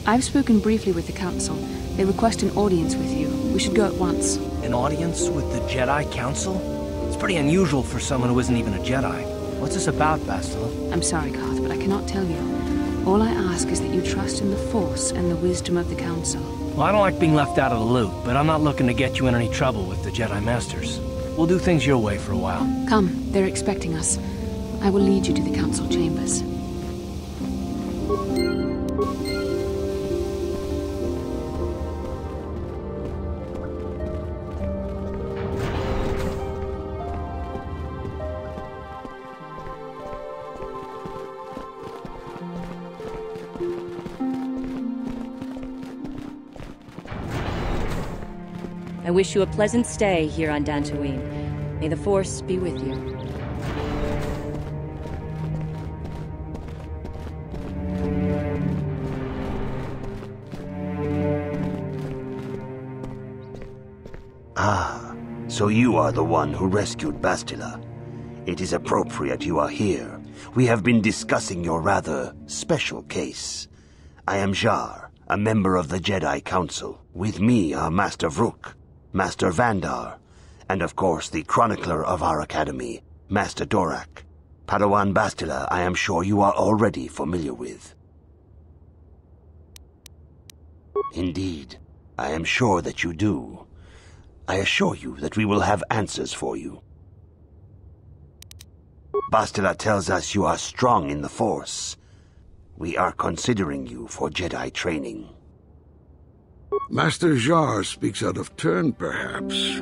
I've spoken briefly with the Council. They request an audience with you. We should go at once. An audience with the Jedi Council? It's pretty unusual for someone who isn't even a Jedi. What's this about, Bastila? I'm sorry, Garth, but I cannot tell you. All I ask is that you trust in the Force and the wisdom of the Council. Well, I don't like being left out of the loop, but I'm not looking to get you in any trouble with the Jedi Masters. We'll do things your way for a while. Come, they're expecting us. I will lead you to the Council chambers. I wish you a pleasant stay here on Dantooine. May the Force be with you. Ah, so you are the one who rescued Bastila. It is appropriate you are here. We have been discussing your rather special case. I am Jar, a member of the Jedi Council. With me are Master Vrook, Master Vandar, and of course the chronicler of our academy, Master Dorak. Padawan Bastila, I am sure you are already familiar with. Indeed, I am sure that you do. I assure you that we will have answers for you. Bastila tells us you are strong in the Force. We are considering you for Jedi training. Master Jar speaks out of turn, perhaps.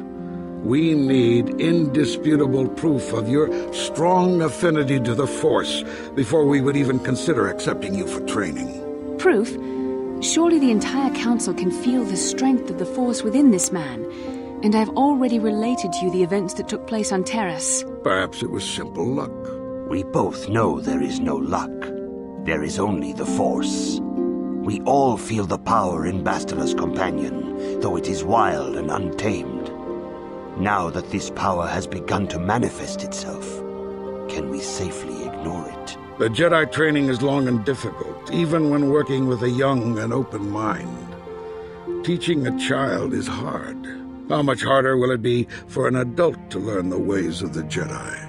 We need indisputable proof of your strong affinity to the Force before we would even consider accepting you for training. Proof? Surely the entire Council can feel the strength of the Force within this man. And I've already related to you the events that took place on Terrace. Perhaps it was simple luck. We both know there is no luck. There is only the Force. We all feel the power in Bastila's companion, though it is wild and untamed. Now that this power has begun to manifest itself, can we safely ignore it? The Jedi training is long and difficult, even when working with a young and open mind. Teaching a child is hard. How much harder will it be for an adult to learn the ways of the Jedi?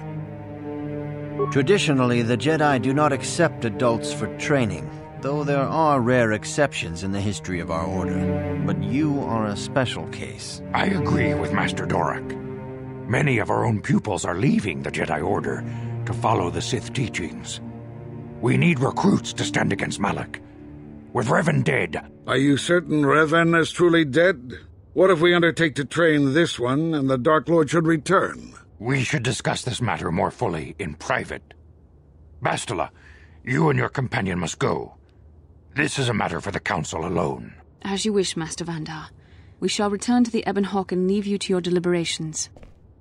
Traditionally, the Jedi do not accept adults for training, though there are rare exceptions in the history of our order. But you are a special case. I agree with Master Dorak. Many of our own pupils are leaving the Jedi Order to follow the Sith teachings. We need recruits to stand against Malak. With Revan dead... Are you certain Revan is truly dead? What if we undertake to train this one and the Dark Lord should return? We should discuss this matter more fully in private. Bastila, you and your companion must go. This is a matter for the Council alone. As you wish, Master Vandar. We shall return to the Ebon Hawk and leave you to your deliberations.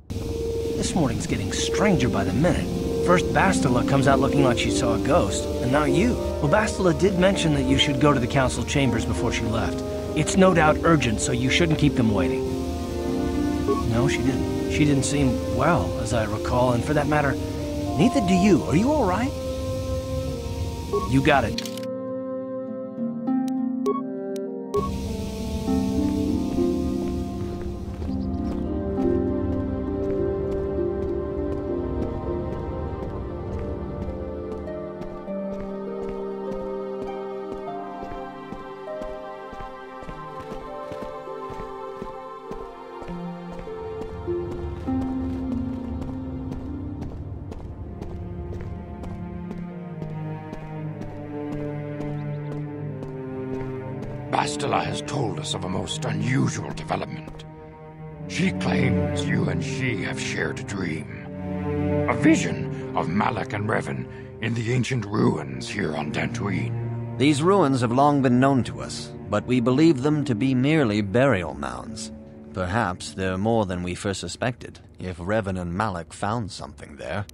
This morning's getting stranger by the minute. First Bastila comes out looking like she saw a ghost, and now you. Well, Bastila did mention that you should go to the Council chambers before she left. It's no doubt urgent, so you shouldn't keep them waiting. No, she didn't. She didn't seem well, as I recall, and for that matter, neither do you. Are you all right? You got it. Bastila has told us of a most unusual development. She claims you and she have shared a dream. A vision of Malak and Revan in the ancient ruins here on Dantooine. These ruins have long been known to us, but we believe them to be merely burial mounds. Perhaps they're more than we first suspected, if Revan and Malak found something there.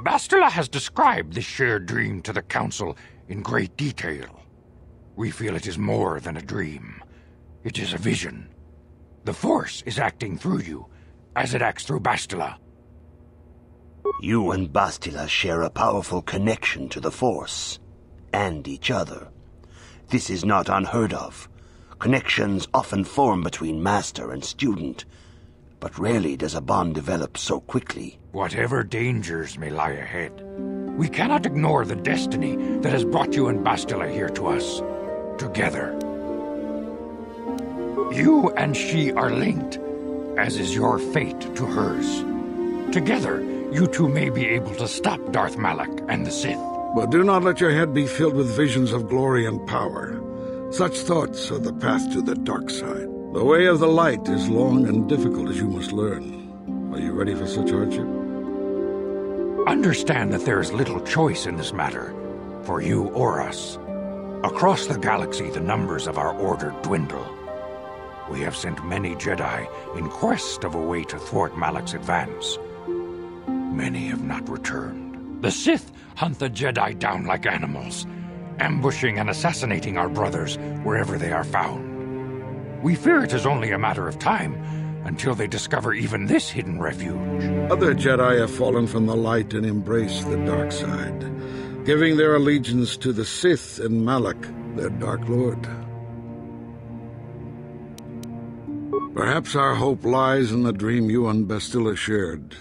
Bastila has described this shared dream to the Council in great detail. We feel it is more than a dream. It is a vision. The Force is acting through you, as it acts through Bastila. You and Bastila share a powerful connection to the Force. and each other. This is not unheard of. Connections often form between master and student, but rarely does a bond develop so quickly. Whatever dangers may lie ahead, we cannot ignore the destiny that has brought you and Bastila here to us, together. You and she are linked, as is your fate to hers. Together, you two may be able to stop Darth Malak and the Sith. But do not let your head be filled with visions of glory and power. Such thoughts are the path to the dark side. The way of the light is long and difficult, as you must learn. Are you ready for such hardship? Understand that there is little choice in this matter, for you or us. Across the galaxy, the numbers of our order dwindle. We have sent many Jedi in quest of a way to thwart Malak's advance. Many have not returned. The Sith hunt the Jedi down like animals, ambushing and assassinating our brothers wherever they are found. We fear it is only a matter of time until they discover even this hidden refuge. Other Jedi have fallen from the light and embraced the dark side, giving their allegiance to the Sith and Malak, their Dark Lord. Perhaps our hope lies in the dream you and Bastila shared.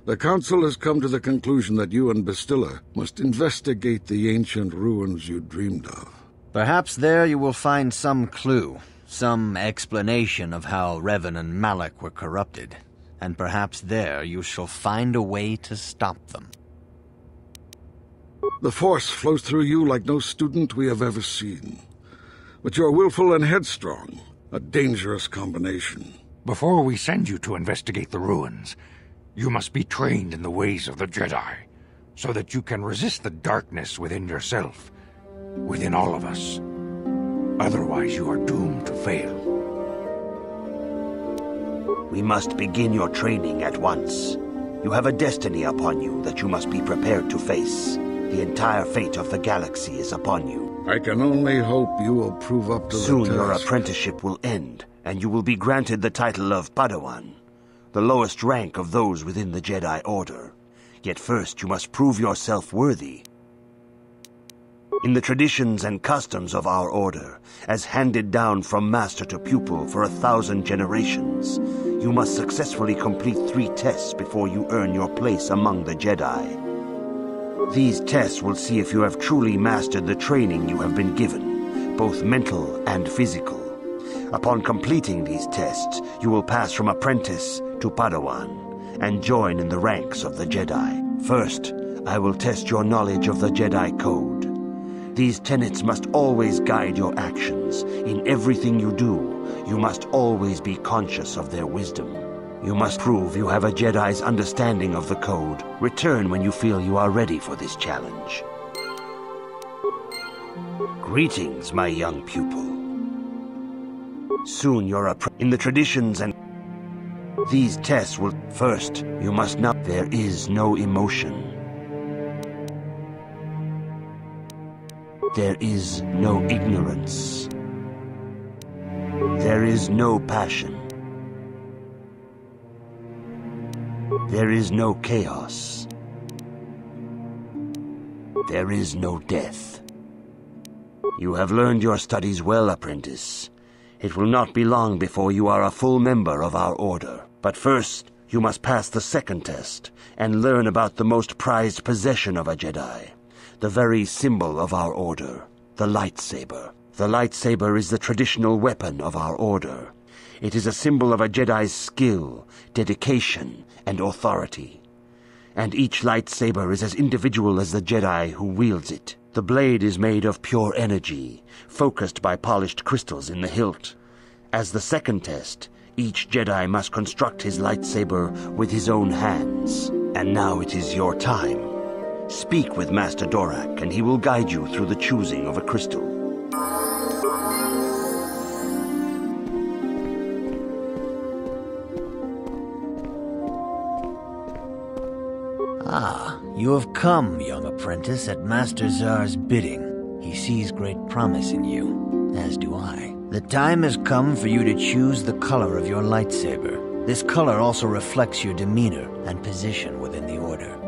The Council has come to the conclusion that you and Bastila must investigate the ancient ruins you dreamed of. Perhaps there you will find some clue, some explanation of how Revan and Malak were corrupted, and perhaps there you shall find a way to stop them. The Force flows through you like no student we have ever seen. But you are willful and headstrong, a dangerous combination. Before we send you to investigate the ruins, you must be trained in the ways of the Jedi, so that you can resist the darkness within yourself, within all of us. Otherwise, you are doomed to fail. We must begin your training at once. You have a destiny upon you that you must be prepared to face. The entire fate of the galaxy is upon you. I can only hope you will prove up to the task. Soon your apprenticeship will end, and you will be granted the title of Padawan, the lowest rank of those within the Jedi Order. Yet first you must prove yourself worthy. In the traditions and customs of our order, as handed down from master to pupil for 1,000 generations, you must successfully complete 3 tests before you earn your place among the Jedi. These tests will see if you have truly mastered the training you have been given, both mental and physical. Upon completing these tests, you will pass from apprentice to Padawan and join in the ranks of the Jedi. First, I will test your knowledge of the Jedi Code. These tenets must always guide your actions. In everything you do, you must always be conscious of their wisdom. You must prove you have a Jedi's understanding of the Code. Return when you feel you are ready for this challenge. Greetings, my young pupil. Soon you're in the traditions and these tests will... First, you must know there is no emotion. There is no ignorance. There is no passion. There is no chaos. There is no death. You have learned your studies well, apprentice. It will not be long before you are a full member of our order. But first, you must pass the second test and learn about the most prized possession of a Jedi, the very symbol of our order, the lightsaber. The lightsaber is the traditional weapon of our order. It is a symbol of a Jedi's skill, dedication, and authority. And each lightsaber is as individual as the Jedi who wields it. The blade is made of pure energy, focused by polished crystals in the hilt. As the second test, each Jedi must construct his lightsaber with his own hands. And now it is your time. Speak with Master Dorak, and he will guide you through the choosing of a crystal. Ah, you have come, young apprentice, at Master Zar's bidding. He sees great promise in you, as do I. The time has come for you to choose the color of your lightsaber. This color also reflects your demeanor and position within the Order.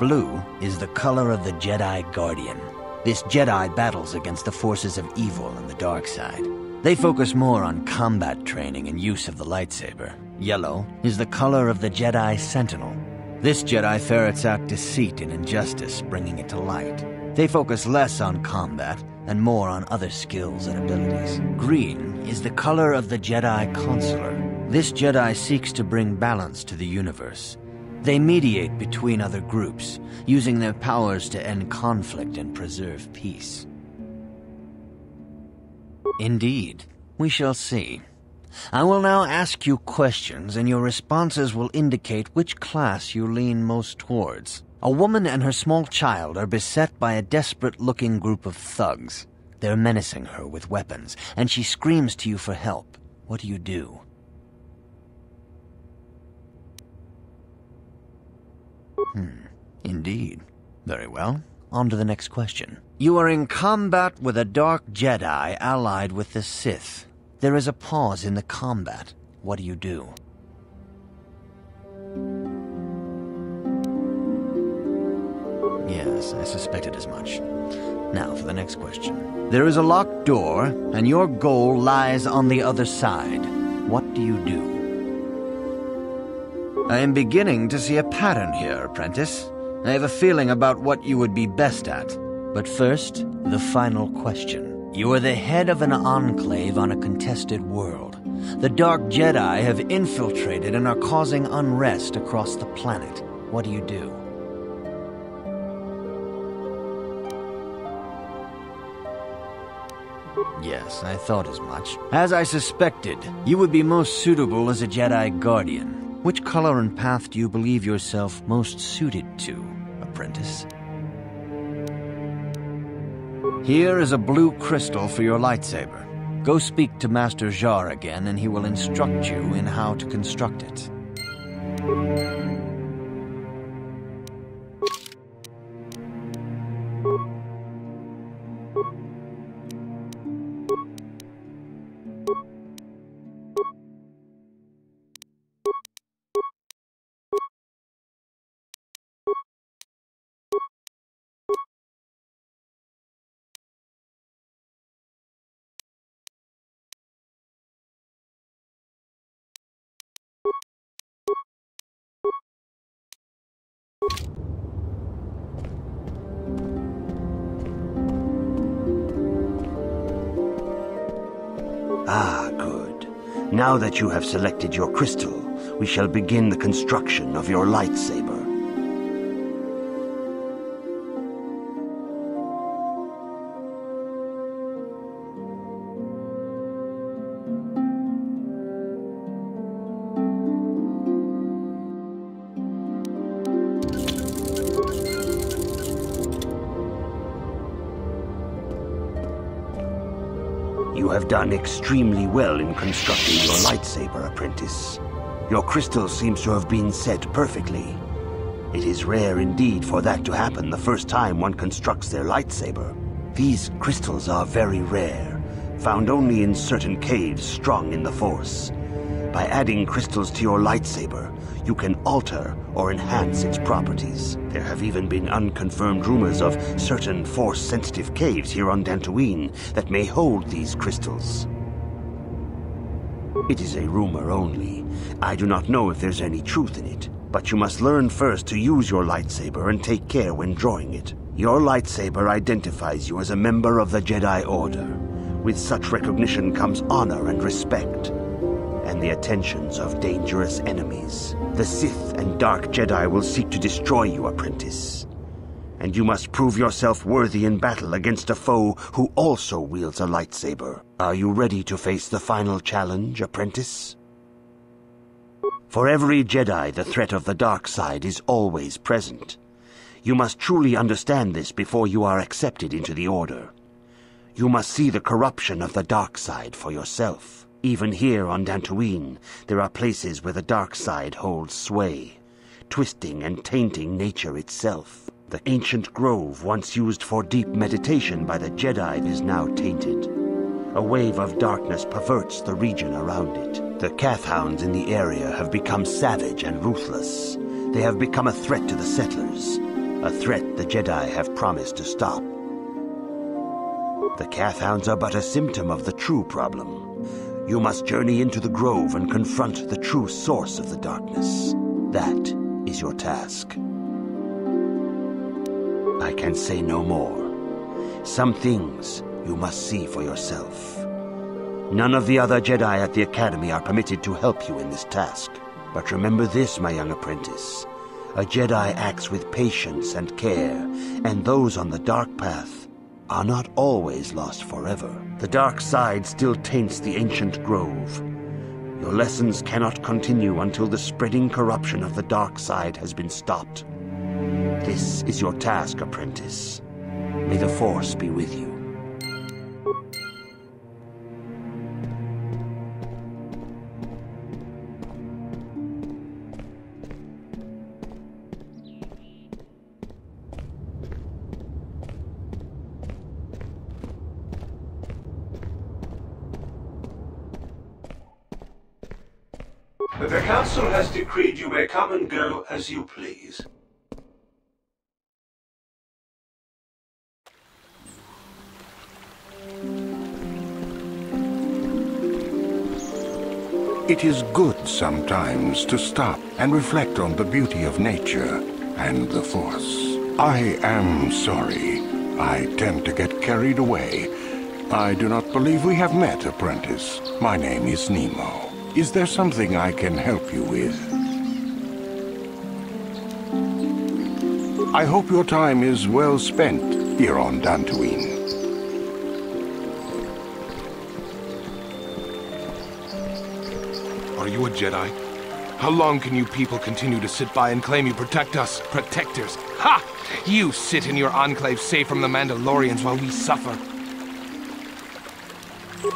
Blue is the color of the Jedi Guardian. This Jedi battles against the forces of evil and the dark side. They focus more on combat training and use of the lightsaber. Yellow is the color of the Jedi Sentinel. This Jedi ferrets out deceit and injustice, bringing it to light. They focus less on combat and more on other skills and abilities. Green is the color of the Jedi Consular. This Jedi seeks to bring balance to the universe. They mediate between other groups, using their powers to end conflict and preserve peace. Indeed, we shall see. I will now ask you questions, and your responses will indicate which class you lean most towards. A woman and her small child are beset by a desperate-looking group of thugs. They're menacing her with weapons, and she screams to you for help. What do you do? Indeed. Very well. On to the next question. You are in combat with a dark Jedi allied with the Sith. There is a pause in the combat. What do you do? Yes, I suspected as much. Now for the next question. There is a locked door, and your goal lies on the other side. What do you do? I am beginning to see a pattern here, apprentice. I have a feeling about what you would be best at. But first, the final question. You are the head of an enclave on a contested world. The Dark Jedi have infiltrated and are causing unrest across the planet. What do you do? Yes, I thought as much. As I suspected, you would be most suitable as a Jedi Guardian. Which color and path do you believe yourself most suited to, apprentice? Here is a blue crystal for your lightsaber. Go speak to Master Jar again, and he will instruct you in how to construct it. Ah, good. Now that you have selected your crystal, we shall begin the construction of your lightsaber. You have done extremely well in constructing your lightsaber, apprentice. Your crystal seems to have been set perfectly. It is rare indeed for that to happen the first time one constructs their lightsaber. These crystals are very rare, found only in certain caves strong in the Force. By adding crystals to your lightsaber, you can alter or enhance its properties. There have even been unconfirmed rumors of certain Force-sensitive caves here on Dantooine that may hold these crystals. It is a rumor only. I do not know if there's any truth in it, but you must learn first to use your lightsaber and take care when drawing it. Your lightsaber identifies you as a member of the Jedi Order. With such recognition comes honor and respect, and the attentions of dangerous enemies. The Sith and Dark Jedi will seek to destroy you, apprentice. And you must prove yourself worthy in battle against a foe who also wields a lightsaber. Are you ready to face the final challenge, apprentice? For every Jedi, the threat of the dark side is always present. You must truly understand this before you are accepted into the Order. You must see the corruption of the dark side for yourself. Even here on Dantooine, there are places where the dark side holds sway, twisting and tainting nature itself. The ancient grove once used for deep meditation by the Jedi is now tainted. A wave of darkness perverts the region around it. The Kathhounds in the area have become savage and ruthless. They have become a threat to the settlers. a threat the Jedi have promised to stop. The Kathhounds are but a symptom of the true problem. You must journey into the grove and confront the true source of the darkness. That is your task. I can say no more. Some things you must see for yourself. None of the other Jedi at the Academy are permitted to help you in this task. But remember this, my young apprentice. A Jedi acts with patience and care, and those on the dark path are not always lost forever. The dark side still taints the ancient grove. Your lessons cannot continue until the spreading corruption of the dark side has been stopped. This is your task, apprentice. May the Force be with you. The Council has decreed you may come and go as you please. It is good sometimes to stop and reflect on the beauty of nature and the Force. I am sorry. I tend to get carried away. I do not believe we have met, apprentice. My name is Nemo. Is there something I can help you with? I hope your time is well spent here on Dantooine. Are you a Jedi? How long can you people continue to sit by and claim you protect us, protectors? Ha! You sit in your enclave safe from the Mandalorians while we suffer.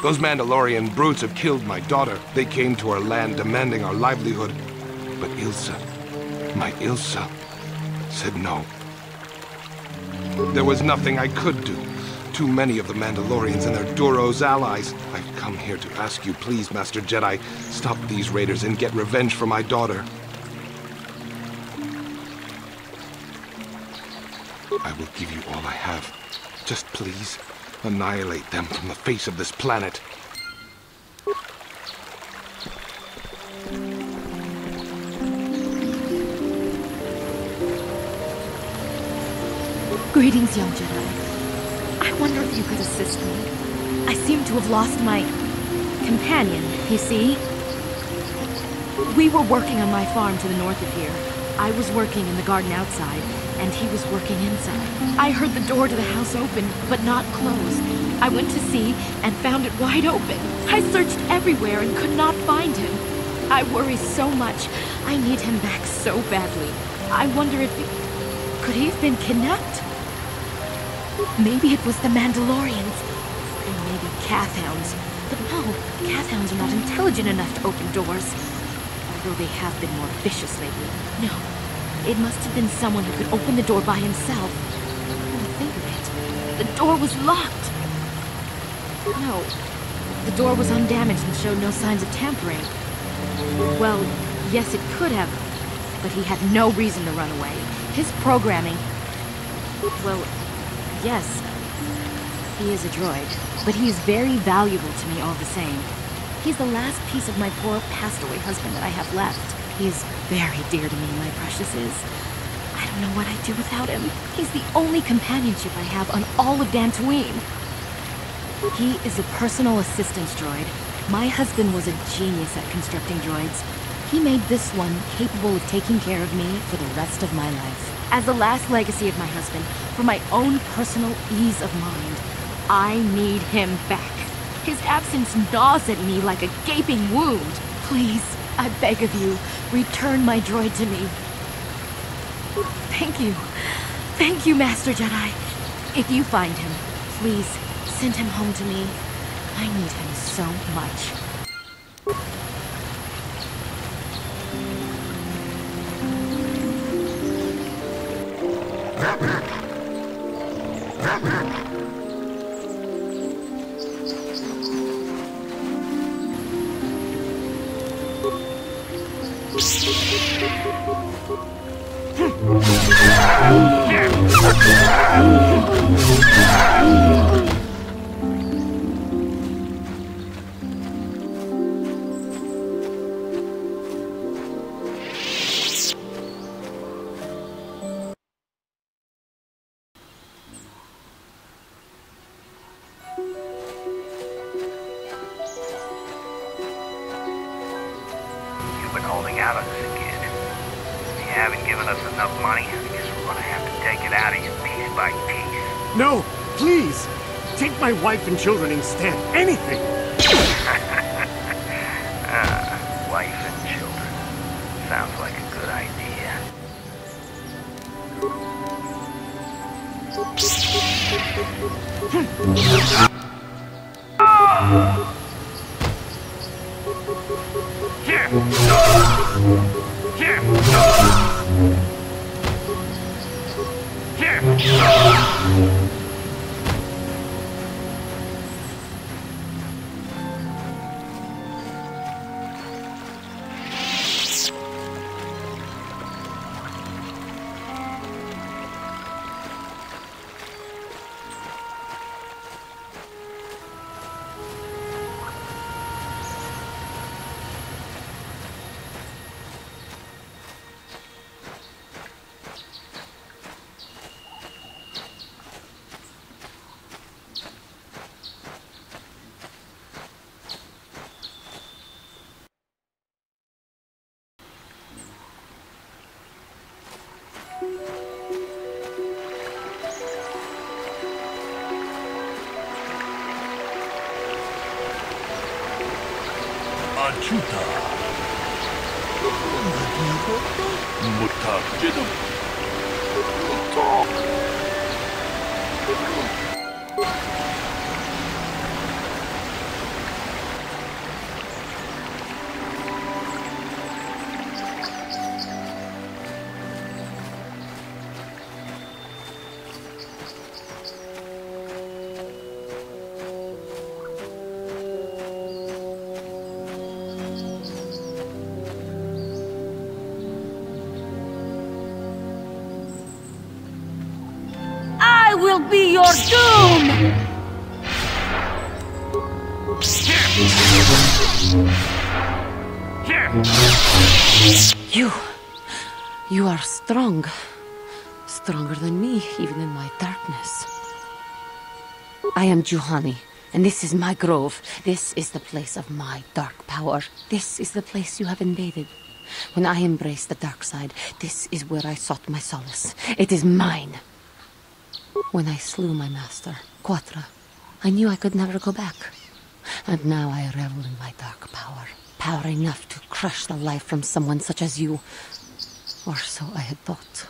Those Mandalorian brutes have killed my daughter. They came to our land demanding our livelihood. But Ilsa, my Ilsa, said no. There was nothing I could do. Too many of the Mandalorians and their Duro's allies. I've come here to ask you, please, Master Jedi, stop these raiders and get revenge for my daughter. I will give you all I have. Just please, annihilate them from the face of this planet. Greetings, young Jedi. I wonder if you could assist me. I seem to have lost my companion, you see? We were working on my farm to the north of here. I was working in the garden outside, and he was working inside. I heard the door to the house open, but not close. I went to see and found it wide open. I searched everywhere and could not find him. I worry so much. I need him back so badly. I wonder if could he have been kidnapped? Maybe it was the Mandalorians. Or maybe Kathhounds. But no, Kathhounds are not intelligent enough to open doors. Although they have been more vicious lately. No, it must have been someone who could open the door by himself. Come to think of it, the door was locked. No, the door was undamaged and showed no signs of tampering. Well, yes, it could have, but he had no reason to run away. His programming... Well, yes, he is a droid, but he is very valuable to me all the same. He's the last piece of my poor passed-away husband that I have left. He is very dear to me, my precious is. I don't know what I'd do without him. He's the only companionship I have on all of Dantooine. He is a personal assistance droid. My husband was a genius at constructing droids. He made this one capable of taking care of me for the rest of my life. As the last legacy of my husband, for my own personal ease of mind, I need him back. His absence gnaws at me like a gaping wound. Please, I beg of you, return my droid to me. Thank you. Thank you, Master Jedi. If you find him, please send him home to me. I need him so much. You've been holding out on us, kid. You haven't given us enough money. I guess we're gonna have to take it out of you piece by piece. No, please! Take my wife and children instead. Anything! Wife and children. Sounds like a good idea. Will be your doom! You are strong. Stronger than me, even in my darkness. I am Juhani, and this is my grove. This is the place of my dark power. This is the place you have invaded. When I embraced the dark side, this is where I sought my solace. It is mine. When I slew my master, Quatra, I knew I could never go back. And now I revel in my dark power. Power enough to crush the life from someone such as you. Or so I had thought.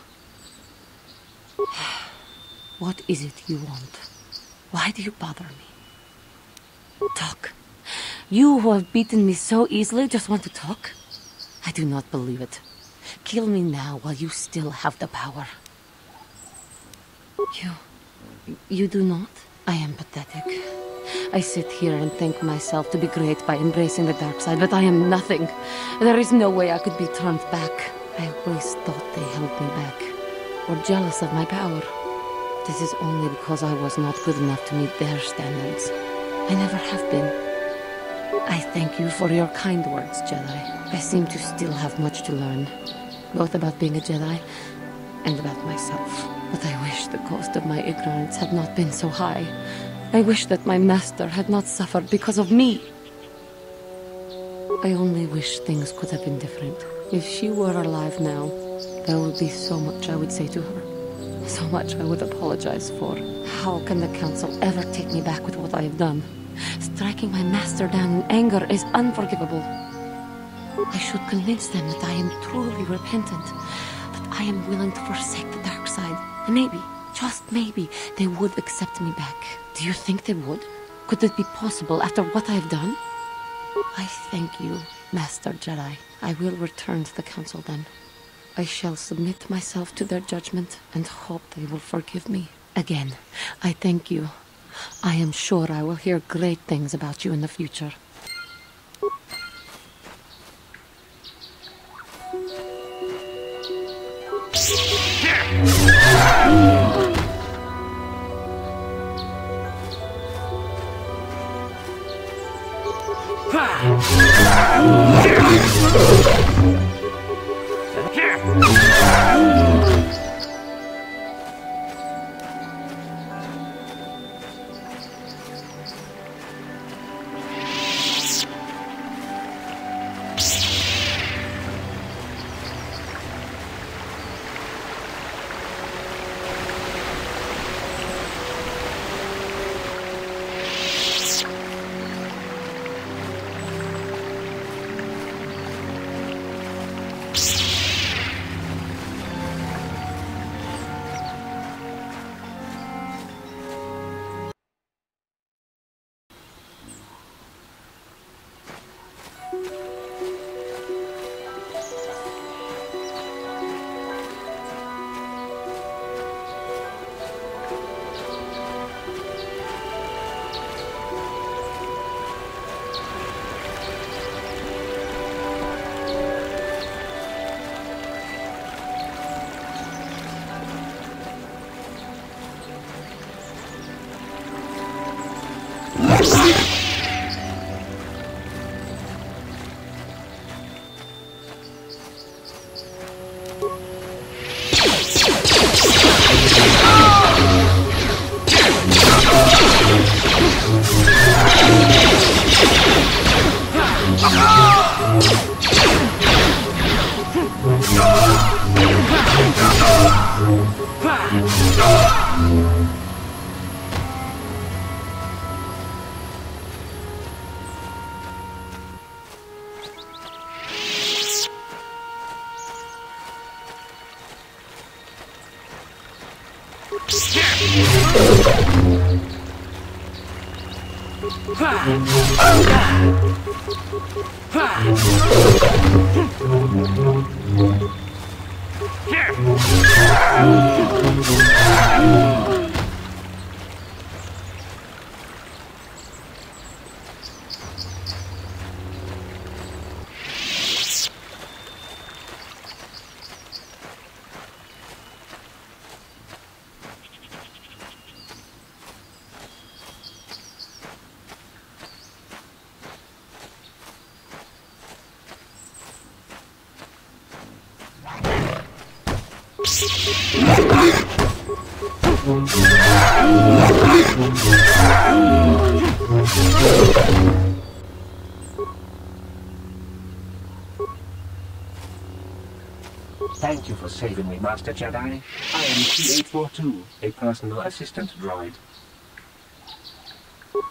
What is it you want? Why do you bother me? Talk. You who have beaten me so easily just want to talk? I do not believe it. Kill me now while you still have the power. You do not? I am pathetic. I sit here and thank myself to be great by embracing the dark side, but I am nothing. There is no way I could be turned back. I always thought they held me back, or jealous of my power. This is only because I was not good enough to meet their standards. I never have been. I thank you for your kind words, Jedi. I seem to still have much to learn, both about being a Jedi and about myself. But I wish the cost of my ignorance had not been so high. I wish that my master had not suffered because of me. I only wish things could have been different. If she were alive now, there would be so much I would say to her. So much I would apologize for. How can the Council ever take me back with what I have done? Striking my master down in anger is unforgivable. I should convince them that I am truly repentant, that I am willing to forsake the dark side. And maybe, just maybe, they would accept me back. Do you think they would? Could it be possible after what I have done? I thank you, Master Jedi. I will return to the Council then. I shall submit myself to their judgment and hope they will forgive me. Again, I thank you. I am sure I will hear great things about you in the future. Thank you for saving me, Master Jedi. I am C-842, a personal assistant droid.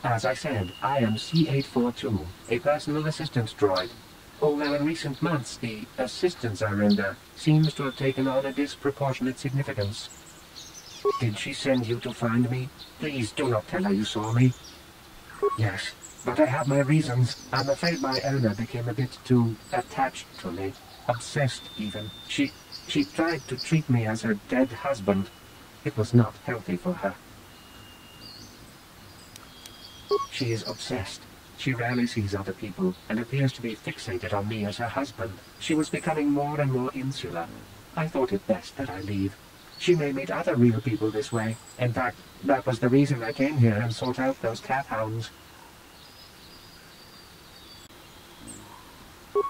As I said, I am C-842, a personal assistant droid. Although in recent months, the assistance I render seems to have taken on a disproportionate significance. Did she send you to find me? Please do not tell her you saw me. Yes, but I have my reasons. I'm afraid my owner became a bit too attached to me. Obsessed, even. She tried to treat me as her dead husband. It was not healthy for her. She is obsessed. She rarely sees other people, and appears to be fixated on me as her husband. She was becoming more and more insular. I thought it best that I leave. She may meet other real people this way. In fact, that was the reason I came here and sought out those cat hounds.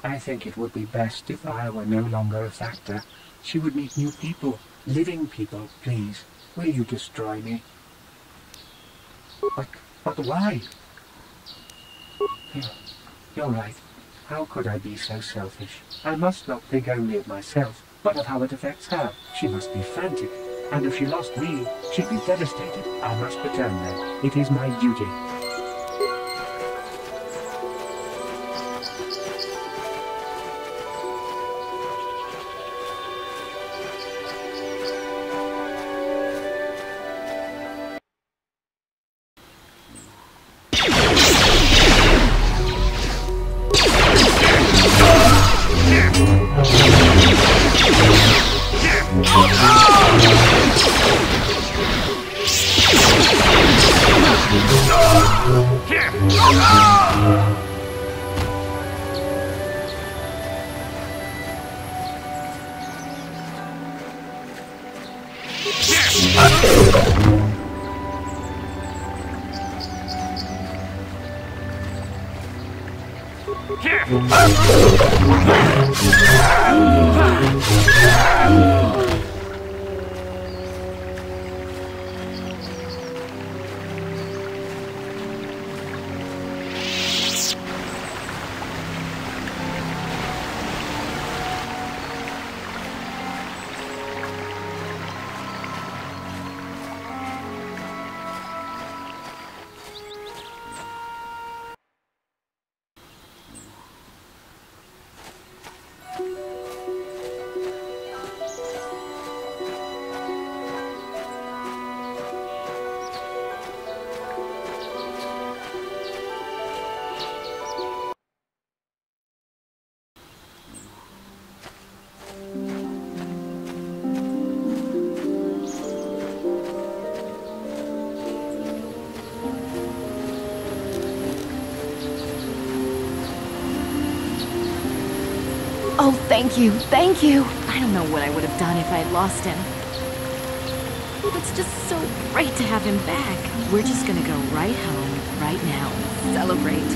I think it would be best if I were no longer a factor. She would meet new people, living people, please. Will you destroy me? But why? You're right. How could I be so selfish? I must not think only of myself, but of how it affects her. She must be frantic, and if she lost me, she'd be devastated. I must return then. It is my duty. Oh, thank you, thank you. I don't know what I would have done if I had lost him. It's just so great to have him back. We're just gonna go right home, right now, and celebrate.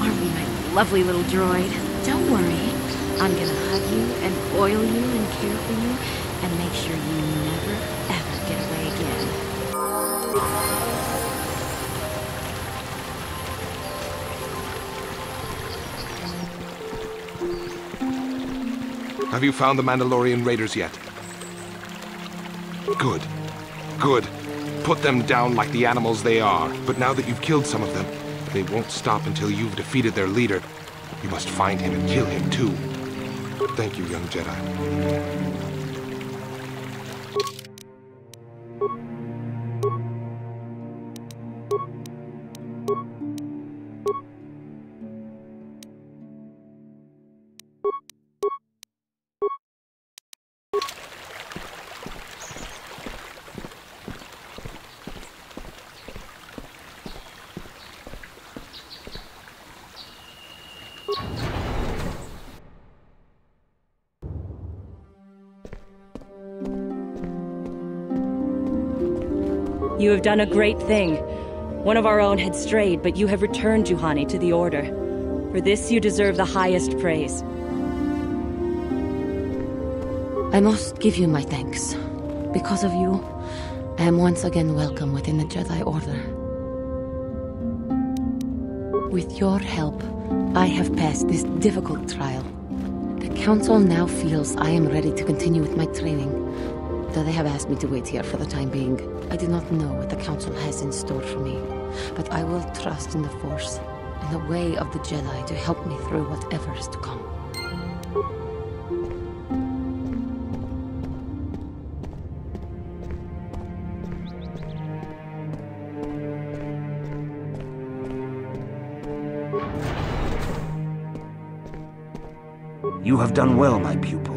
Aren't we, my lovely little droid? Don't worry. I'm gonna hug you and oil you and care for you and make sure you never, ever get away again. Have you found the Mandalorian raiders yet? Good. Good. Put them down like the animals they are. But now that you've killed some of them, they won't stop until you've defeated their leader. You must find him and kill him too. Thank you, young Jedi. You have done a great thing. One of our own had strayed, but you have returned Juhani to the Order. For this you deserve the highest praise. I must give you my thanks. Because of you, I am once again welcome within the Jedi Order. With your help, I have passed this difficult trial. The Council now feels I am ready to continue with my training, though they have asked me to wait here for the time being. I do not know what the Council has in store for me, but I will trust in the Force and the way of the Jedi to help me through whatever is to come. You have done well, my pupil.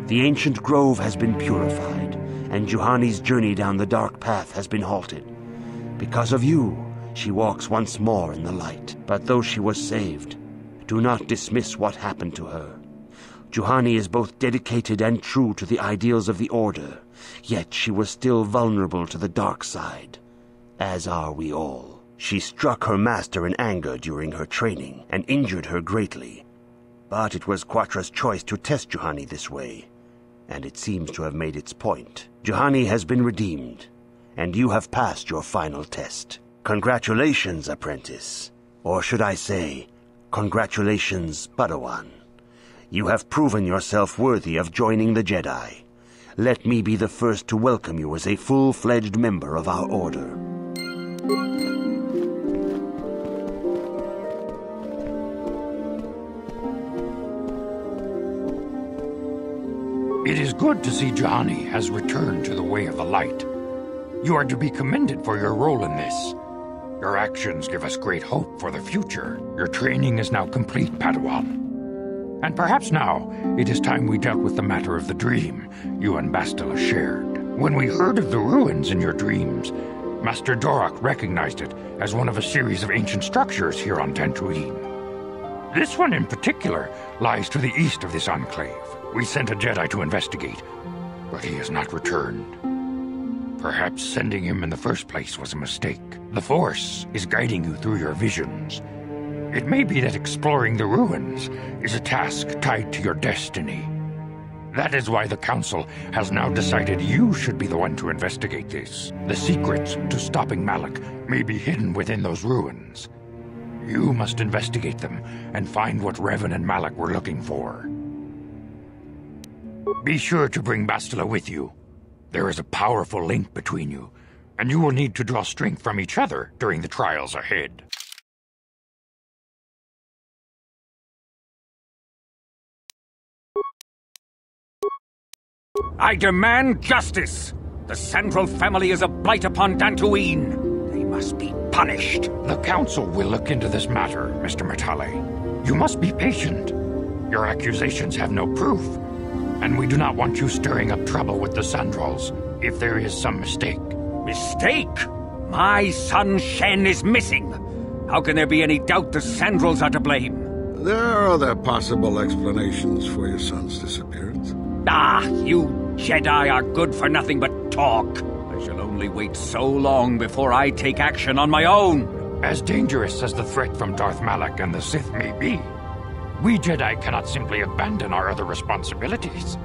The ancient grove has been purified, and Juhani's journey down the dark path has been halted. Because of you, she walks once more in the light. But though she was saved, do not dismiss what happened to her. Juhani is both dedicated and true to the ideals of the Order, yet she was still vulnerable to the dark side, as are we all. She struck her master in anger during her training, and injured her greatly. But it was Quatra's choice to test Juhani this way, and it seems to have made its point. Juhani has been redeemed, and you have passed your final test. Congratulations, apprentice. Or should I say, congratulations, Padawan. You have proven yourself worthy of joining the Jedi. Let me be the first to welcome you as a full-fledged member of our Order. It is good to see Juhani has returned to the way of the light. You are to be commended for your role in this. Your actions give us great hope for the future. Your training is now complete, Padawan. And perhaps now it is time we dealt with the matter of the dream you and Bastila shared. When we heard of the ruins in your dreams, Master Dorak recognized it as one of a series of ancient structures here on Dantooine. This one in particular lies to the east of this enclave. We sent a Jedi to investigate, but he has not returned. Perhaps sending him in the first place was a mistake. The Force is guiding you through your visions. It may be that exploring the ruins is a task tied to your destiny. That is why the Council has now decided you should be the one to investigate this. The secrets to stopping Malak may be hidden within those ruins. You must investigate them and find what Revan and Malak were looking for. Be sure to bring Bastila with you. There is a powerful link between you, and you will need to draw strength from each other during the trials ahead. I demand justice! The Sandral family is a blight upon Dantooine. They must be punished. The Council will look into this matter, Mr. Matale. You must be patient. Your accusations have no proof, and we do not want you stirring up trouble with the Sandrals if there is some mistake. Mistake? My son Shen is missing. How can there be any doubt the Sandrals are to blame? There are other possible explanations for your son's disappearance. Ah, you Jedi are good for nothing but talk. I shall only wait so long before I take action on my own. As dangerous as the threat from Darth Malak and the Sith may be, we Jedi cannot simply abandon our other responsibilities.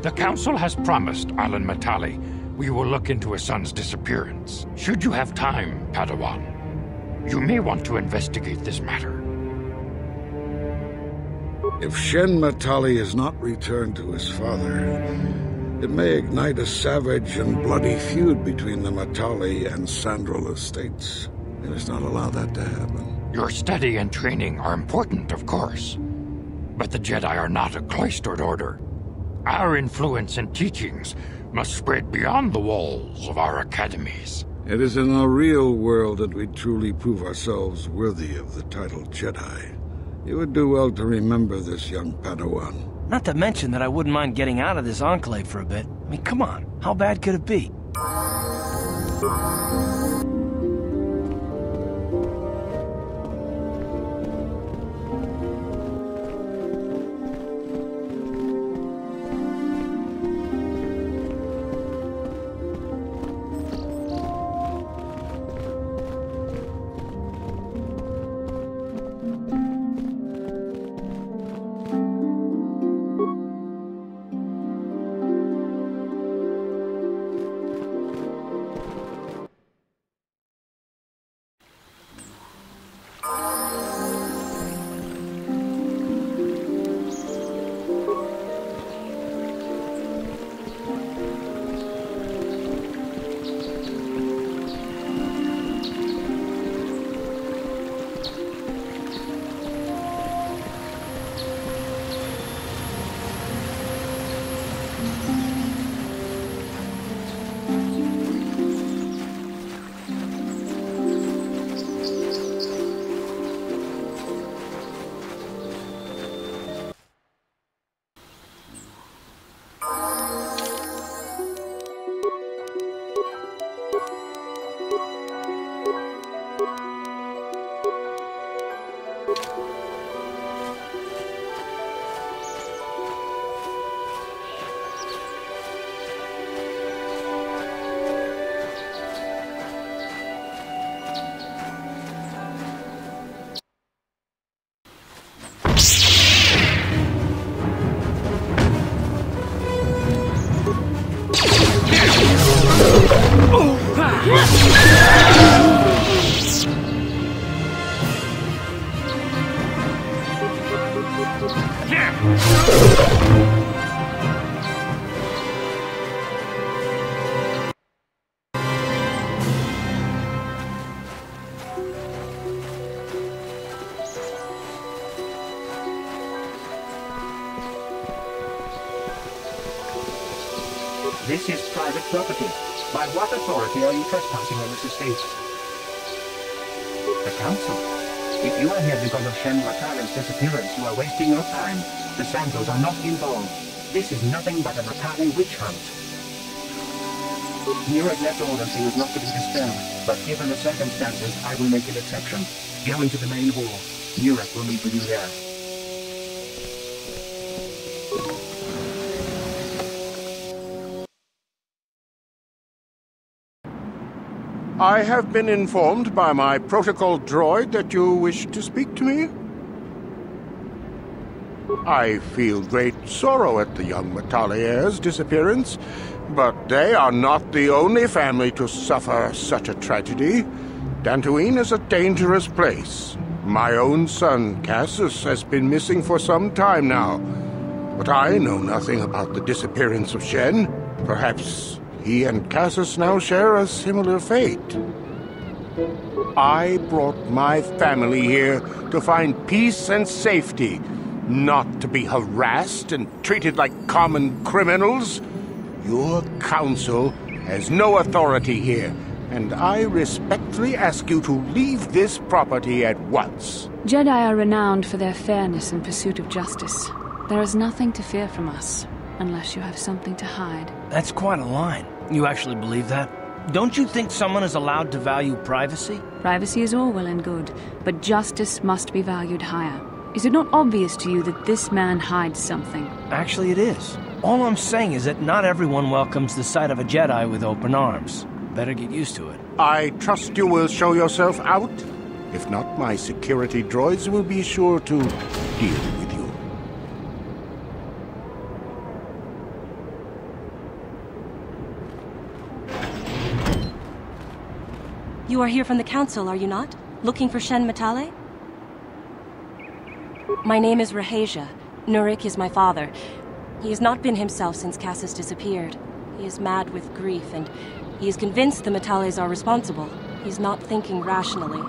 The Council has promised Alan Matale we will look into his son's disappearance. Should you have time, Padawan, you may want to investigate this matter. If Shen Matale is not returned to his father, it may ignite a savage and bloody feud between the Matale and Sandral estates. We must not allow that to happen. Your study and training are important, of course, but the Jedi are not a cloistered order. Our influence and teachings must spread beyond the walls of our academies. It is in the real world that we truly prove ourselves worthy of the title Jedi. You would do well to remember this, young Padawan. Not to mention that I wouldn't mind getting out of this enclave for a bit. I mean, come on, how bad could it be? This is private property. By what authority are you trespassing on this estate? The Council. If you are here because of Shen Matale's disappearance, you are wasting your time. The Sandrals are not involved. This is nothing but a Matale witch hunt. Nurek left orders he was not to be disturbed, but given the circumstances, I will make an exception. Go into the main hall. Nurek will meet with you there. I have been informed by my protocol droid that you wish to speak to me. I feel great sorrow at the young Matale heir's disappearance, but they are not the only family to suffer such a tragedy. Dantooine is a dangerous place. My own son, Cassius, has been missing for some time now. But I know nothing about the disappearance of Shen. Perhaps he and Cassius now share a similar fate. I brought my family here to find peace and safety, not to be harassed and treated like common criminals. Your council has no authority here, and I respectfully ask you to leave this property at once. Jedi are renowned for their fairness and pursuit of justice. There is nothing to fear from us, unless you have something to hide. That's quite a line. You actually believe that? Don't you think someone is allowed to value privacy? Privacy is all well and good, but justice must be valued higher. Is it not obvious to you that this man hides something? Actually, it is. All I'm saying is that not everyone welcomes the sight of a Jedi with open arms. Better get used to it. I trust you will show yourself out. If not, my security droids will be sure to deal with you. You are here from the Council, are you not? Looking for Shen Matale? My name is Rahasha. Nurik is my father. He has not been himself since Cassius disappeared. He is mad with grief, and he is convinced the Matales are responsible. He's not thinking rationally.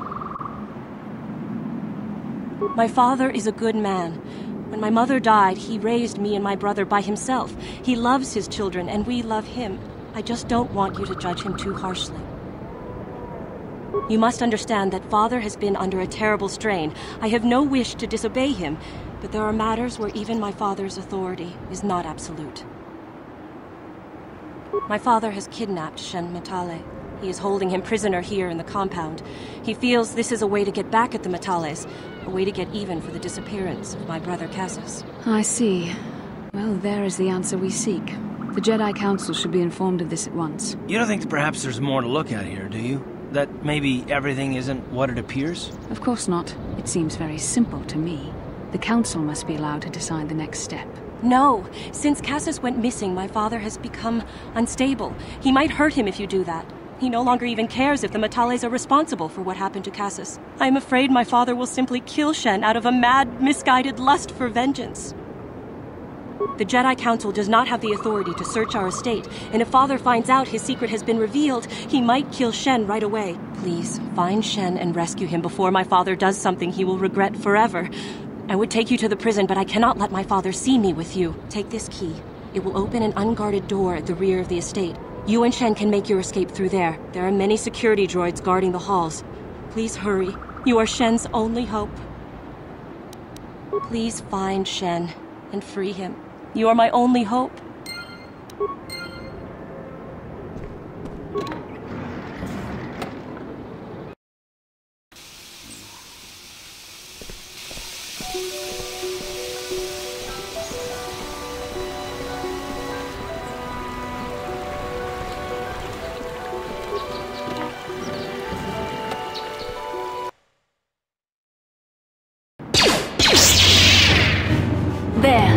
My father is a good man. When my mother died, he raised me and my brother by himself. He loves his children, and we love him. I just don't want you to judge him too harshly. You must understand that Father has been under a terrible strain. I have no wish to disobey him, but there are matters where even my father's authority is not absolute. My father has kidnapped Shen Matale. He is holding him prisoner here in the compound. He feels this is a way to get back at the Matales, a way to get even for the disappearance of my brother Cassius. I see. Well, there is the answer we seek. The Jedi Council should be informed of this at once. You don't think that perhaps there's more to look at here, do you? That maybe everything isn't what it appears? Of course not. It seems very simple to me. The Council must be allowed to decide the next step. No. Since Cassius went missing, my father has become unstable. He might hurt him if you do that. He no longer even cares if the Matales are responsible for what happened to Cassius. I am afraid my father will simply kill Shen out of a mad, misguided lust for vengeance. The Jedi Council does not have the authority to search our estate, and if Father finds out his secret has been revealed, he might kill Shen right away. Please, find Shen and rescue him before my father does something he will regret forever. I would take you to the prison, but I cannot let my father see me with you. Take this key. It will open an unguarded door at the rear of the estate. You and Shen can make your escape through there. There are many security droids guarding the halls. Please hurry. You are Shen's only hope. Please find Shen and free him. You are my only hope. There.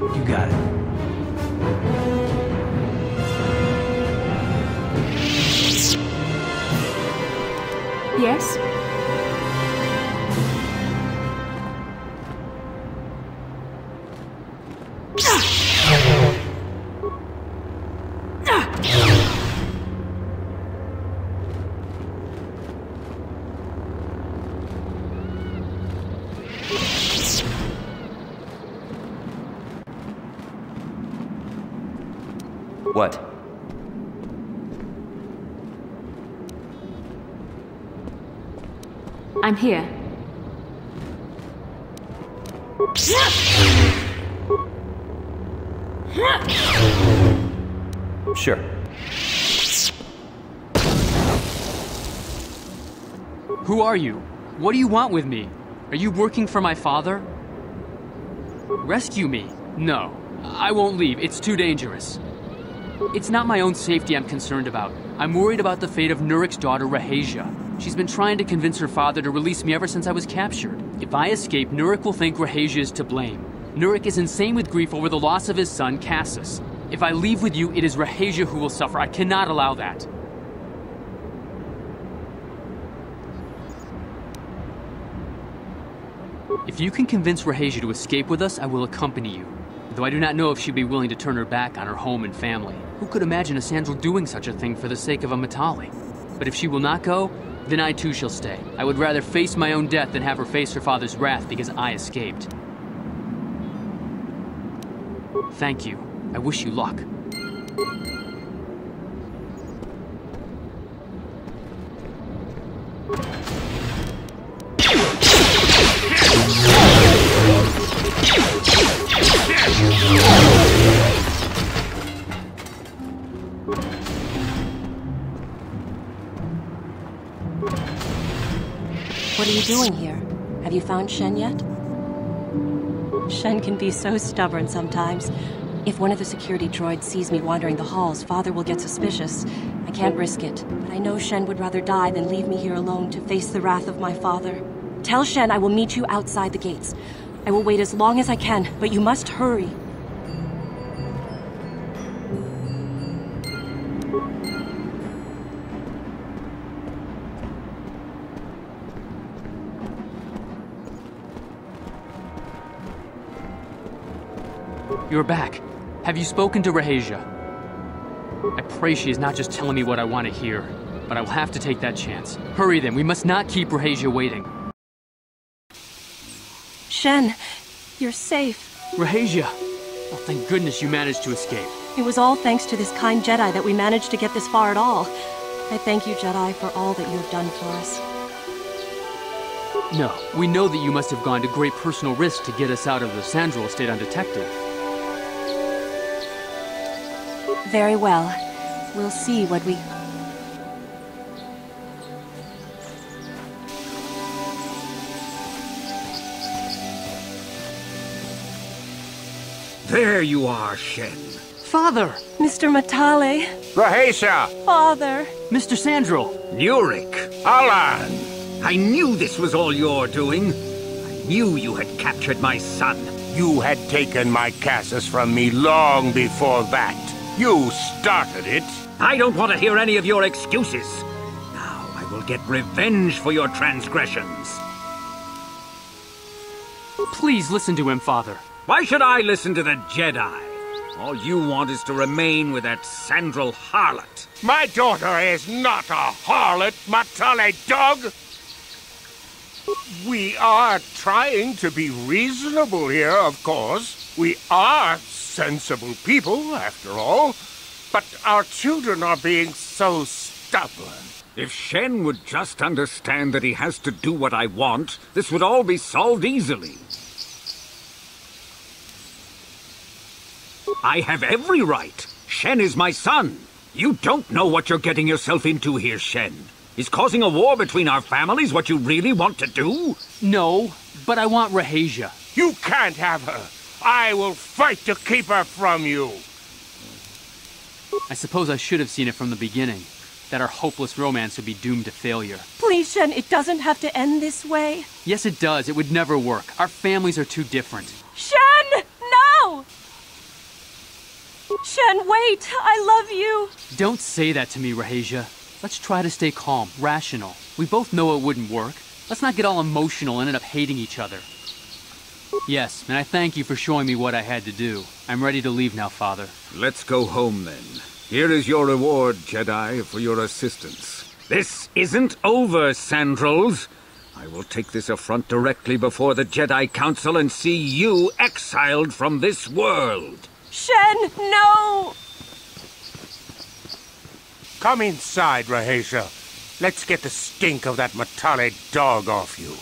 You got it. Yes? What? I'm here. Sure. Who are you? What do you want with me? Are you working for my father? Rescue me? No. I won't leave. It's too dangerous. It's not my own safety I'm concerned about. I'm worried about the fate of Nurik's daughter, Rahasha. She's been trying to convince her father to release me ever since I was captured. If I escape, Nurik will think Rahasha is to blame. Nurik is insane with grief over the loss of his son, Cassius. If I leave with you, it is Rahasha who will suffer. I cannot allow that. If you can convince Rahasha to escape with us, I will accompany you. Though I do not know if she'd be willing to turn her back on her home and family. Who could imagine a Sandral doing such a thing for the sake of a Matale? But if she will not go, then I too shall stay. I would rather face my own death than have her face her father's wrath because I escaped. Thank you. I wish you luck. What are you doing here? Have you found Shen yet? Shen can be so stubborn sometimes. If one of the security droids sees me wandering the halls, Father will get suspicious. I can't risk it, but I know Shen would rather die than leave me here alone to face the wrath of my father. Tell Shen I will meet you outside the gates. I will wait as long as I can, but you must hurry. You're back. Have you spoken to Rahasha? I pray she is not just telling me what I want to hear, but I will have to take that chance. Hurry then, we must not keep Rahasha waiting. Shen, you're safe. Rahasha! Oh, thank goodness you managed to escape. It was all thanks to this kind Jedi that we managed to get this far at all. I thank you, Jedi, for all that you have done for us. No, we know that you must have gone to great personal risk to get us out of the Sandral estate undetected. Very well. We'll see what we... There you are, Shen. Father! Mr. Matale. Rahasha! Father! Mr. Sandral! Nurik! Alan! I knew this was all your doing. I knew you had captured my son. You had taken my Cassius from me long before that. You started it. I don't want to hear any of your excuses. Now I will get revenge for your transgressions. Please listen to him, Father. Why should I listen to the Jedi? All you want is to remain with that Sandral harlot. My daughter is not a harlot, Matale dog! We are trying to be reasonable here, of course. We are sensible people, after all. But our children are being so stubborn. If Shen would just understand that he has to do what I want, this would all be solved easily. I have every right. Shen is my son. You don't know what you're getting yourself into here, Shen. Is causing a war between our families what you really want to do? No, but I want Rahasha. You can't have her. I will fight to keep her from you. I suppose I should have seen it from the beginning. That our hopeless romance would be doomed to failure. Please, Shen, it doesn't have to end this way. Yes, it does. It would never work. Our families are too different. Shen! No! Shen, wait! I love you! Don't say that to me, Rahasha. Let's try to stay calm, rational. We both know it wouldn't work. Let's not get all emotional and end up hating each other. Yes, and I thank you for showing me what I had to do. I'm ready to leave now, Father. Let's go home, then. Here is your reward, Jedi, for your assistance. This isn't over, Sandrals. I will take this affront directly before the Jedi Council and see you exiled from this world. Shen, no! Come inside, Rahasha. Let's get the stink of that Matale dog off you.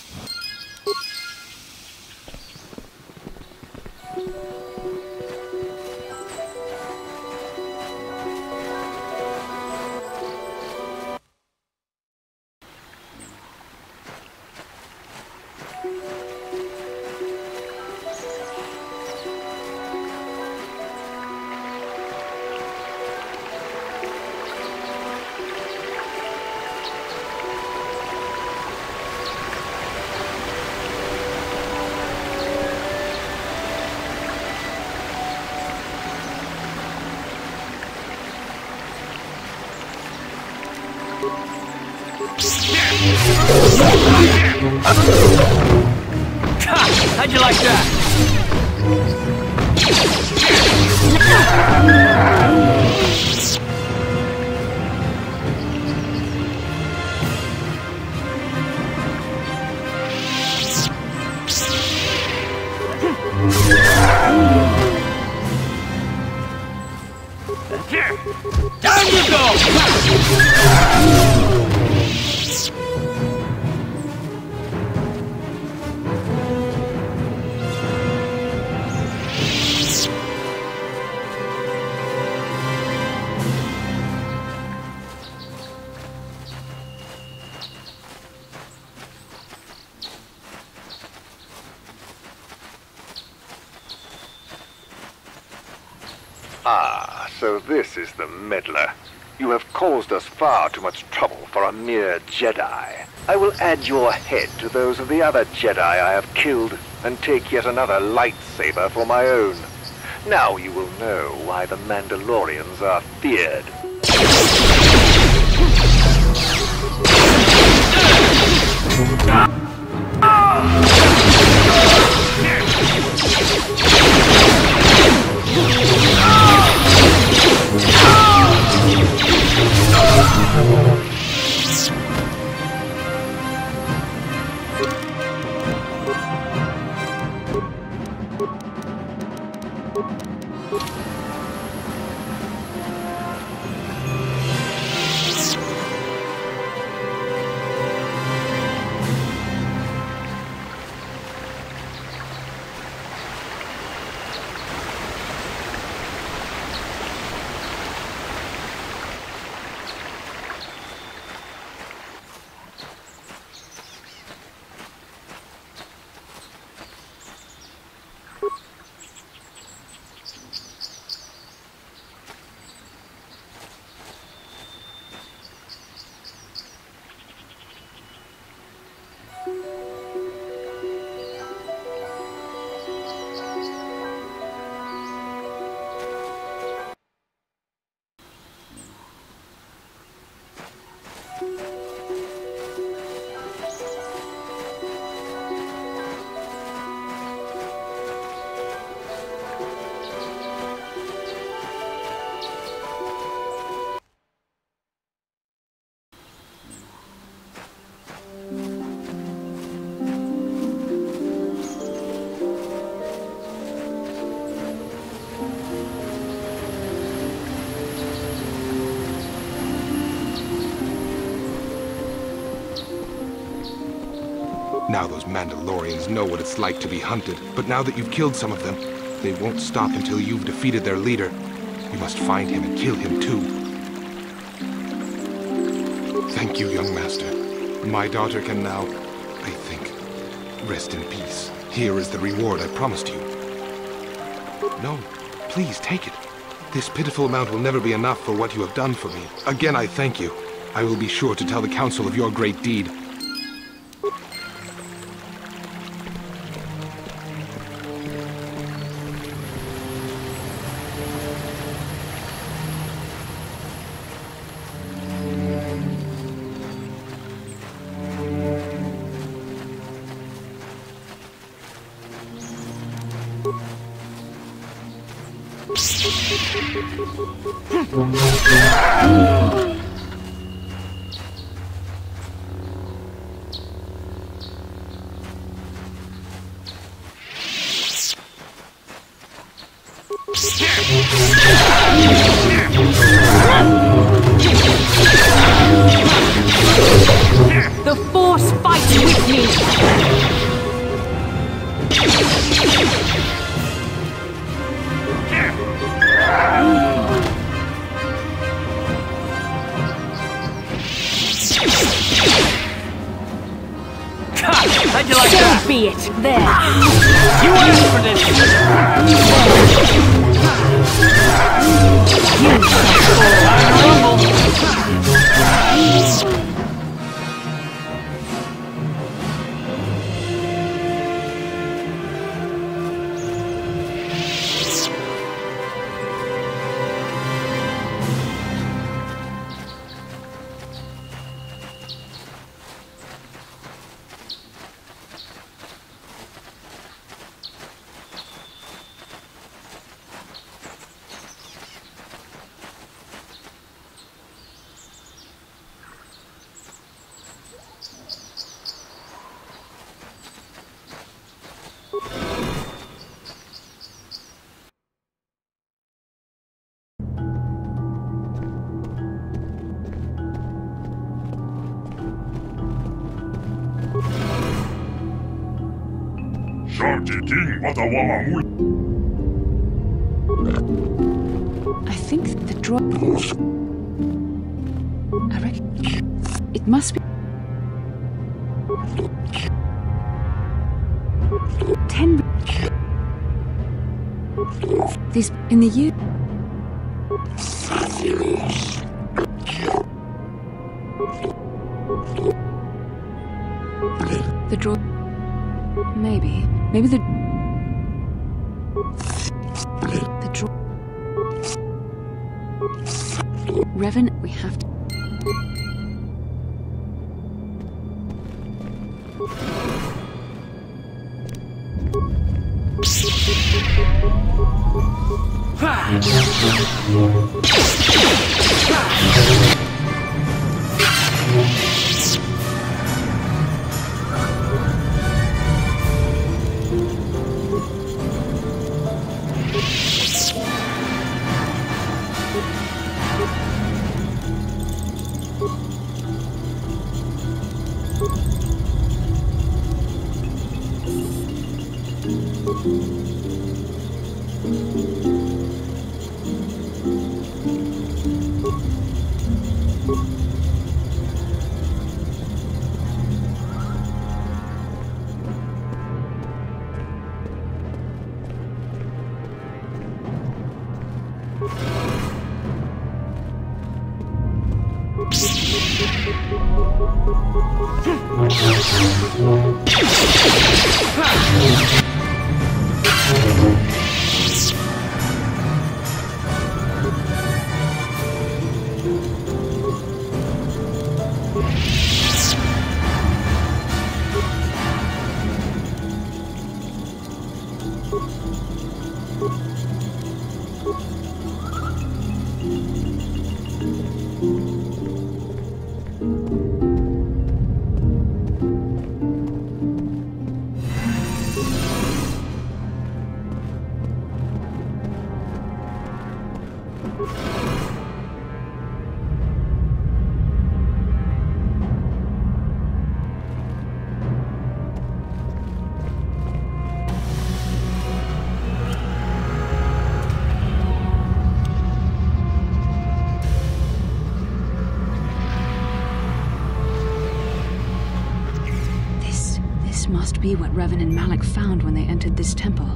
How'd you like that? Down you go! Ah, so this is the meddler. You have caused us far too much trouble for a mere Jedi. I will add your head to those of the other Jedi I have killed, and take yet another lightsaber for my own. Now you will know why the Mandalorians are feared. Now those Mandalorians know what it's like to be hunted, but now that you've killed some of them, they won't stop until you've defeated their leader. You must find him and kill him too. Thank you, young master. My daughter can now, I think, rest in peace. Here is the reward I promised you. No, please take it. This pitiful amount will never be enough for what you have done for me. Again, I thank you. I will be sure to tell the Council of your great deed. The Force fights with me! How'd you like that? So be it. There. You asked for this! I think the droid... I reckon... It must be... 10... These... in the year... The droid... Maybe the... The droid... Revan, we have to... Must be what Revan and Malak found when they entered this temple.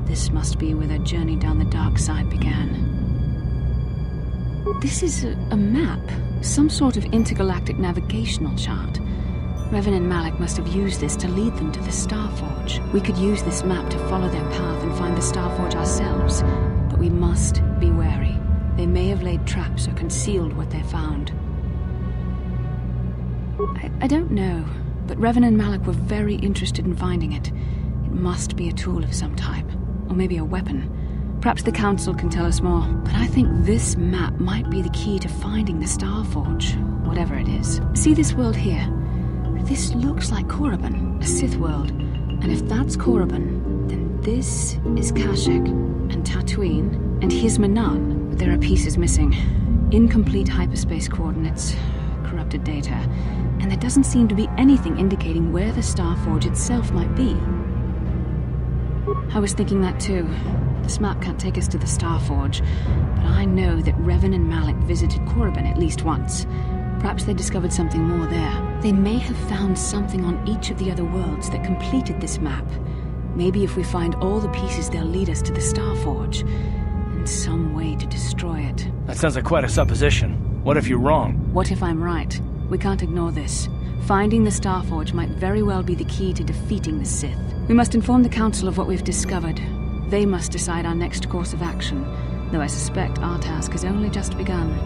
This must be where their journey down the dark side began. This is a map, some sort of intergalactic navigational chart. Revan and Malak must have used this to lead them to the Starforge. We could use this map to follow their path and find the Starforge ourselves, but we must be wary. They may have laid traps or concealed what they found. I don't know. But Revan and Malak were very interested in finding it. It must be a tool of some type. Or maybe a weapon. Perhaps the Council can tell us more. But I think this map might be the key to finding the Starforge. Whatever it is. See this world here? This looks like Korriban, a Sith world. And if that's Korriban, then this is Kashyyyk, and Tatooine, and here's Manan. But there are pieces missing. Incomplete hyperspace coordinates. Corrupted data. And there doesn't seem to be anything indicating where the Starforge itself might be. I was thinking that too. This map can't take us to the Starforge, but I know that Revan and Malak visited Korriban at least once. Perhaps they discovered something more there. They may have found something on each of the other worlds that completed this map. Maybe if we find all the pieces, they'll lead us to the Starforge, and some way to destroy it. That sounds like quite a supposition. What if you're wrong? What if I'm right? We can't ignore this. Finding the Starforge might very well be the key to defeating the Sith. We must inform the Council of what we've discovered. They must decide our next course of action, though I suspect our task has only just begun.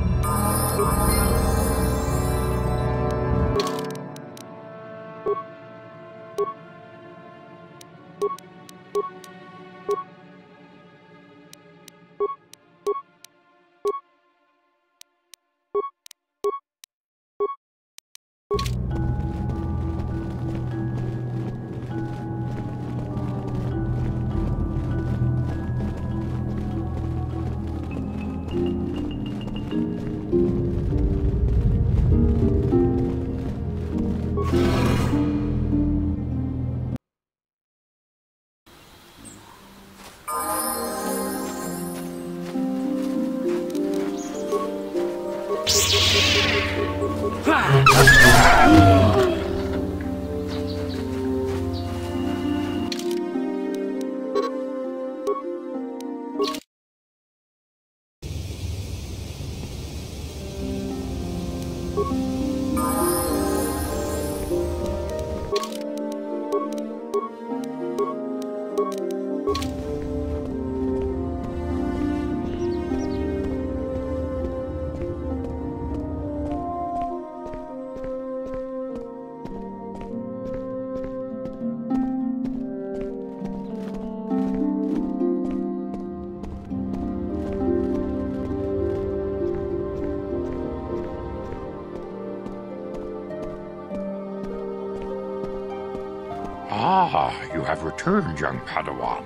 Ah, you have returned, young Padawan.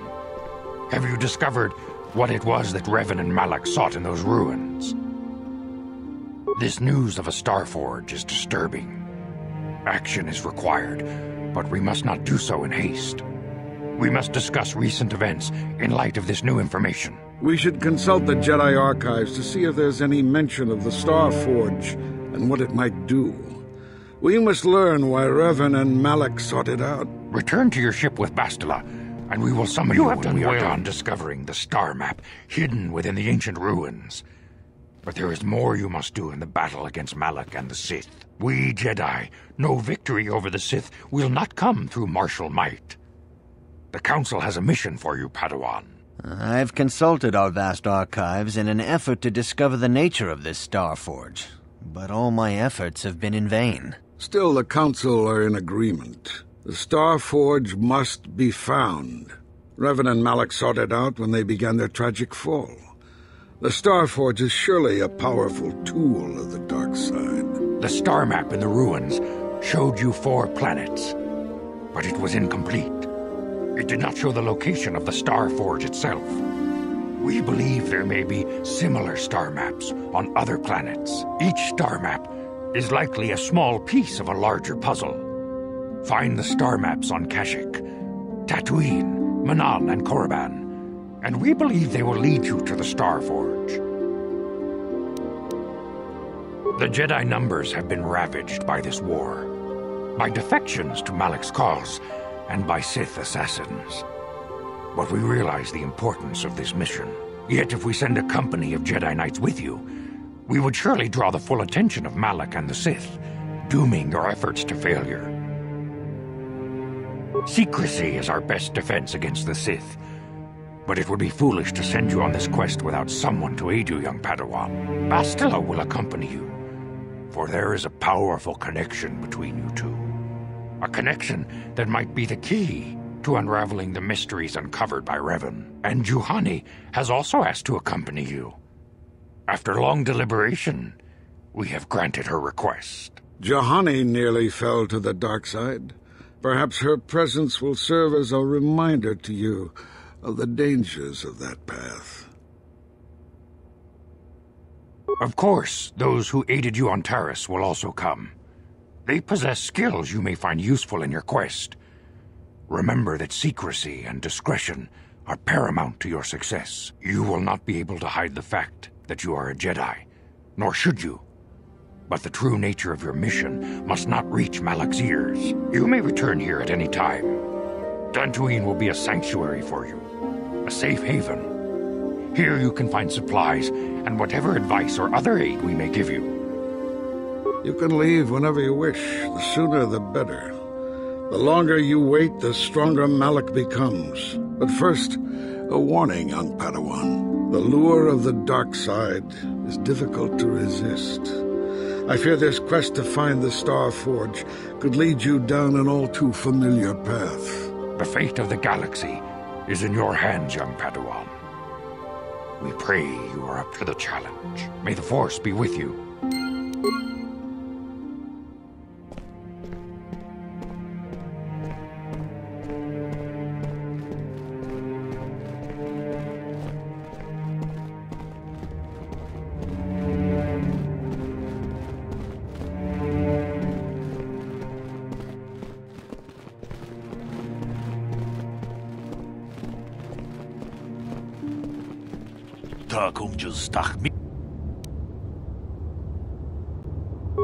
Have you discovered what it was that Revan and Malak sought in those ruins? This news of a Starforge is disturbing. Action is required, but we must not do so in haste. We must discuss recent events in light of this new information. We should consult the Jedi archives to see if there's any mention of the Starforge and what it might do. We must learn why Revan and Malak sought it out. Return to your ship with Bastila, and we will summon you when we are done discovering the star map hidden within the ancient ruins. But there is more you must do in the battle against Malak and the Sith. We Jedi know victory over the Sith will not come through martial might. The Council has a mission for you, Padawan. I've consulted our vast archives in an effort to discover the nature of this Starforge, but all my efforts have been in vain. Still, the Council are in agreement. The Starforge must be found. Revan and Malak sought it out when they began their tragic fall. The Starforge is surely a powerful tool of the dark side. The star map in the ruins showed you 4 planets, but it was incomplete. It did not show the location of the Starforge itself. We believe there may be similar star maps on other planets. Each star map is likely a small piece of a larger puzzle. Find the star maps on Kashyyyk, Tatooine, Manan, and Korriban, and we believe they will lead you to the Starforge. The Jedi numbers have been ravaged by this war, by defections to Malak's cause, and by Sith assassins. But we realize the importance of this mission. Yet if we send a company of Jedi Knights with you, we would surely draw the full attention of Malak and the Sith, dooming your efforts to failure. Secrecy is our best defense against the Sith, but it would be foolish to send you on this quest without someone to aid you, young Padawan. Bastila will accompany you, for there is a powerful connection between you two. A connection that might be the key to unraveling the mysteries uncovered by Revan. And Juhani has also asked to accompany you. After long deliberation, we have granted her request. Juhani nearly fell to the dark side. Perhaps her presence will serve as a reminder to you of the dangers of that path. Of course, those who aided you on Taris will also come. They possess skills you may find useful in your quest. Remember that secrecy and discretion are paramount to your success. You will not be able to hide the fact that you are a Jedi, nor should you. But the true nature of your mission must not reach Malak's ears. You may return here at any time. Dantooine will be a sanctuary for you, a safe haven. Here you can find supplies and whatever advice or other aid we may give you. You can leave whenever you wish. The sooner the better. The longer you wait, the stronger Malak becomes. But first, a warning, young Padawan. The lure of the dark side is difficult to resist. I fear this quest to find the Starforge could lead you down an all-too familiar path. The fate of the galaxy is in your hands, young Padawan. We pray you are up to the challenge. May the Force be with you.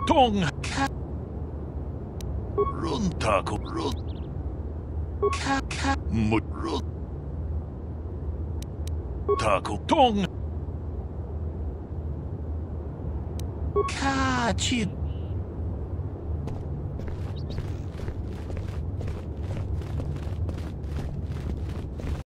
Tong Run taco run. Mud run. Taco tong. Kachin.